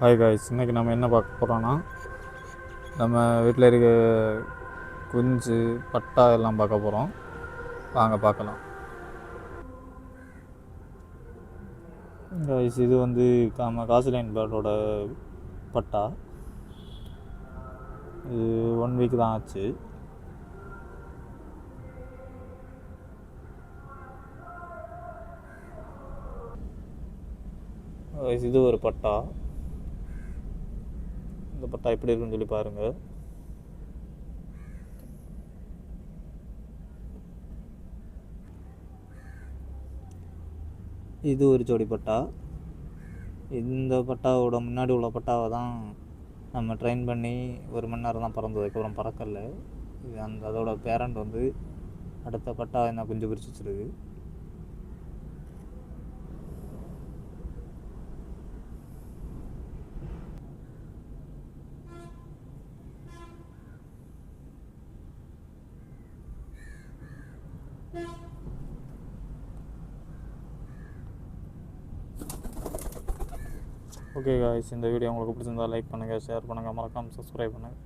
Hi guys, இன்றைக்கி நம்ம என்ன பார்க்க போகிறோன்னா, நம்ம வீட்டில் இருக்க குஞ்சு பட்டா எல்லாம் பார்க்க போகிறோம். வாங்க பார்க்கலாம். காய்ஸ், இது வந்து நம்ம காசிலைன் பேர்டோட பட்டா. இது 1 வீக் தான் ஆச்சு. காய்ஸ், இது ஒரு பட்டா. இந்த பட்டா எப்படி இருக்குன்னு சொல்லி பாருங்கள். இது ஒரு ஜோடி பட்டா. இந்த பட்டாவோட முன்னாடி உள்ள பட்டாவை தான் நம்ம ட்ரெயின் பண்ணி 1 மணி நேரம் தான் பறந்தது. அதுக்கப்புறம் பறக்கலை. இது அதோட பேரண்ட் வந்து அடுத்த பட்டா என்ன குஞ்சு பிரிச்சு வச்சுருக்கு. ஓகே காய்ஸ், இந்த வீடியோ உங்களுக்கு பிடிச்சிருந்தா லைக் பண்ணுங்கள், ஷேர் பண்ணுங்கள், மறக்காமல் சப்ஸ்கிரைப் பண்ணுங்கள்.